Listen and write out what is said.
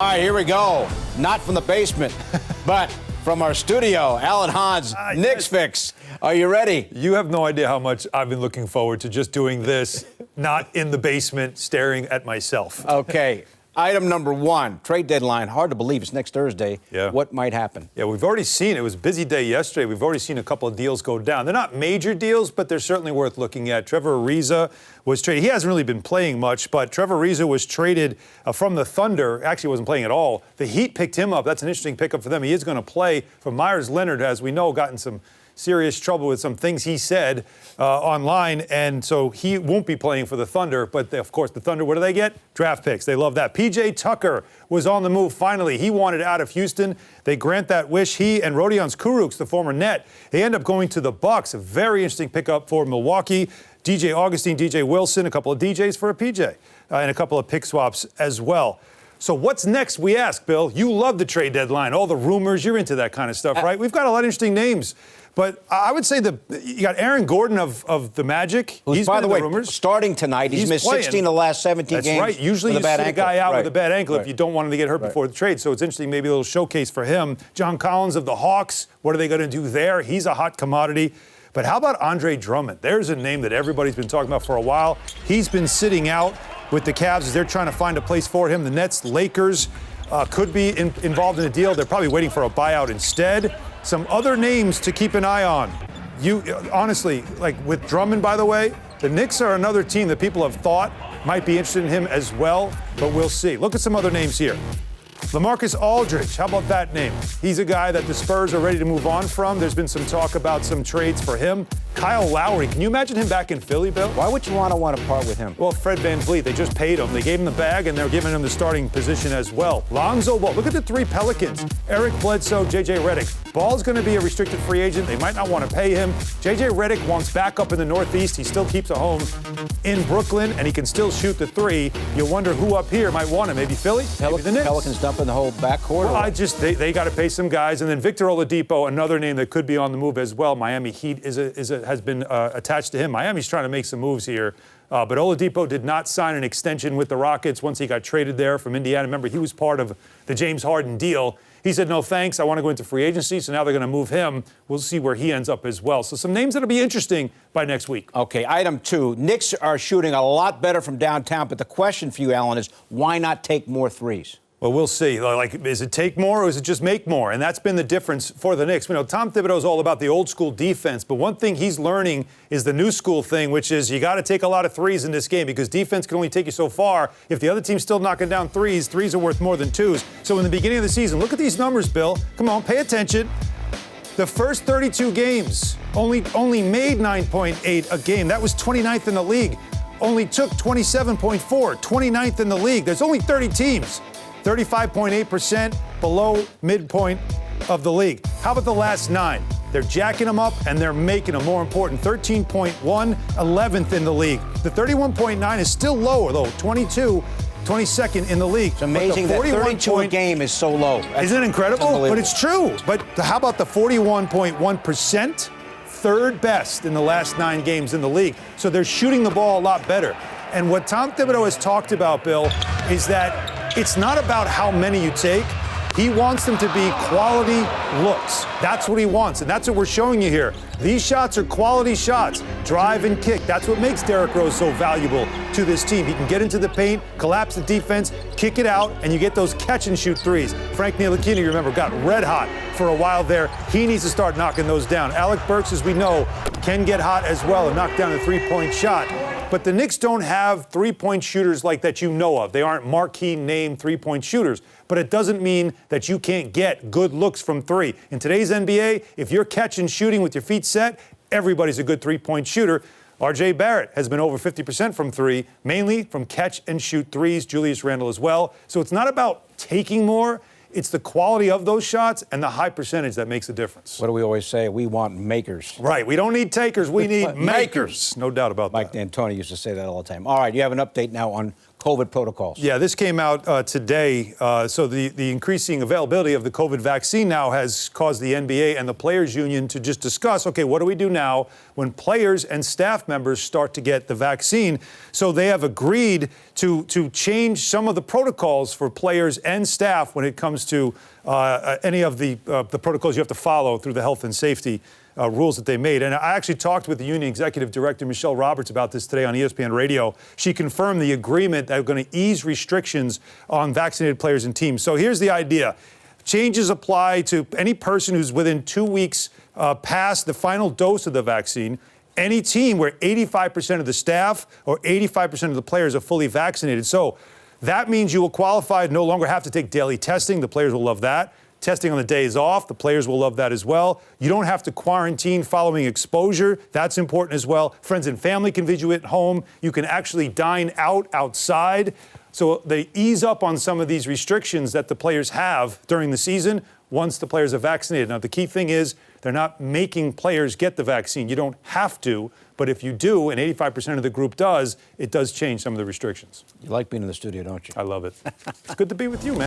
All right, here we go. Not from the basement, but from our studio. Alan Hahn's Knicks Fix. Are you ready? You have no idea how much I've been looking forward to just doing this, not in the basement, staring at myself. Okay. Item number one, trade deadline. Hard to believe it's next Thursday. Yeah. What might happen? Yeah, we've already seen it. It was a busy day yesterday. We've already seen a couple of deals go down. They're not major deals, but they're certainly worth looking at. Trevor Ariza was traded. He hasn't really been playing much, but Trevor Ariza was traded from the Thunder. Actually, wasn't playing at all. The Heat picked him up. That's an interesting pickup for them. He is going to play for Myers Leonard, as we know, got in some serious trouble with some things he said online, and so he won't be playing for the Thunder. But of course, the Thunder, what do they get? Draft picks. They love that. PJ Tucker was on the move finally. He wanted out of Houston. They grant that wish. He and Rodions Kurucs, the former Net, they end up going to the Bucks. A very interesting pickup for Milwaukee. DJ Augustine, DJ Wilson, a couple of DJs for a PJ, and a couple of pick swaps as well. So what's next, we ask, Bill? You love the trade deadline, all the rumors. You're into that kind of stuff, right? We've got a lot of interesting names. But I would say you got Aaron Gordon of the Magic. Who's, by the way, starting tonight. He's missed playing 16 of the last 17 That's games. That's right. Usually you sit a guy out with a bad ankle if you don't want him to get hurt before the trade. So it's interesting, maybe a little showcase for him. John Collins of the Hawks, what are they going to do there? He's a hot commodity. But how about Andre Drummond? There's a name that everybody's been talking about for a while. He's been sitting out with the Cavs as they're trying to find a place for him. The Nets, Lakers could be involved in a deal. They're probably waiting for a buyout instead. Some other names to keep an eye on. You honestly, like with Drummond, by the way, the Knicks are another team that people have thought might be interested in him as well, but we'll see. Look at some other names here. LaMarcus Aldridge, how about that name? He's a guy that the Spurs are ready to move on from. There's been some talk about some trades for him. Kyle Lowry, can you imagine him back in Philly, Bill? Why would you want to part with him? Well, Fred VanVleet, they just paid him. They gave him the bag, and they're giving him the starting position as well. Lonzo Ball, look at the three Pelicans. Eric Bledsoe, J.J. Redick. Ball's going to be a restricted free agent. They might not want to pay him. J.J. Redick wants back up in the Northeast. He still keeps a home in Brooklyn, and he can still shoot the three. You wonder who up here might want him. Maybe Philly? Maybe the Knicks. Pelicans dumping the whole backcourt? Well, they got to pay some guys. And then Victor Oladipo, another name that could be on the move as well. Miami Heat has been attached to him. Miami's trying to make some moves here. But Oladipo did not sign an extension with the Rockets once he got traded there from Indiana. Remember, he was part of the James Harden deal. He said, no, thanks. I want to go into free agency. So now they're going to move him. We'll see where he ends up as well. So some names that'll be interesting by next week. Okay, item two. Knicks are shooting a lot better from downtown. But the question for you, Alan, is why not take more threes? Well, we'll see. Like, is it take more or is it just make more? And that's been the difference for the Knicks. You know, Tom Thibodeau's all about the old school defense, but one thing he's learning is the new school thing, which is you got to take a lot of threes in this game because defense can only take you so far. If the other team's still knocking down threes are worth more than twos. So in the beginning of the season, look at these numbers, Bill. Come on, pay attention. The first 32 games only made 9.8 a game. That was 29th in the league. Only took 27.4, 29th in the league. There's only 30 teams. 35.8% below midpoint of the league. How about the last 9? They're jacking them up and they're making them more important. 13.1, 11th in the league. The 31.9 is still lower, though. 22nd in the league. It's amazing that 32 a game is so low. Isn't it incredible? But it's true. But how about the 41.1%? Third best in the last 9 games in the league. So they're shooting the ball a lot better. And what Tom Thibodeau has talked about, Bill, is that it's not about how many you take. He wants them to be quality looks. That's what he wants, and that's what we're showing you here. These shots are quality shots. Drive and kick. That's what makes Derrick Rose so valuable to this team. He can get into the paint, collapse the defense, kick it out, and you get those catch-and-shoot threes. Frank Ntilikina, remember, got red hot for a while there. He needs to start knocking those down. Alec Burks, as we know, can get hot as well and knock down a three-point shot. But the Knicks don't have three-point shooters like that you know of. They aren't marquee name three-point shooters. But it doesn't mean that you can't get good looks from three. In today's NBA, if you're catching shooting with your feet set, everybody's a good three-point shooter. R.J. Barrett has been over 50% from three, mainly from catch-and-shoot threes. Julius Randle as well. So it's not about taking more. It's the quality of those shots and the high percentage that makes a difference. What do we always say? We want makers. Right. We don't need takers. We need makers. No doubt about that. Mike D'Antoni used to say that all the time. All right. You have an update now on COVID protocols. Yeah, this came out today. So the increasing availability of the COVID vaccine now has caused the NBA and the Players Union to just discuss, okay, what do we do now when players and staff members start to get the vaccine? So they have agreed to change some of the protocols for players and staff when it comes to any of the protocols you have to follow through the health and safety rules that they made. And I actually talked with the union executive director, Michelle Roberts, about this today on ESPN Radio. She confirmed the agreement that are going to ease restrictions on vaccinated players and teams. So here's the idea. Changes apply to any person who's within 2 weeks past the final dose of the vaccine, any team where 85% of the staff or 85% of the players are fully vaccinated. So that means you will qualify, no longer have to take daily testing. The players will love that. Testing on the days off, the players will love that as well. You don't have to quarantine following exposure. That's important as well. Friends and family can visit you at home. You can actually dine out outside. So they ease up on some of these restrictions that the players have during the season once the players are vaccinated. Now, the key thing is they're not making players get the vaccine. You don't have to, but if you do, and 85% of the group does, it does change some of the restrictions. You like being in the studio, don't you? I love it. It's good to be with you, man.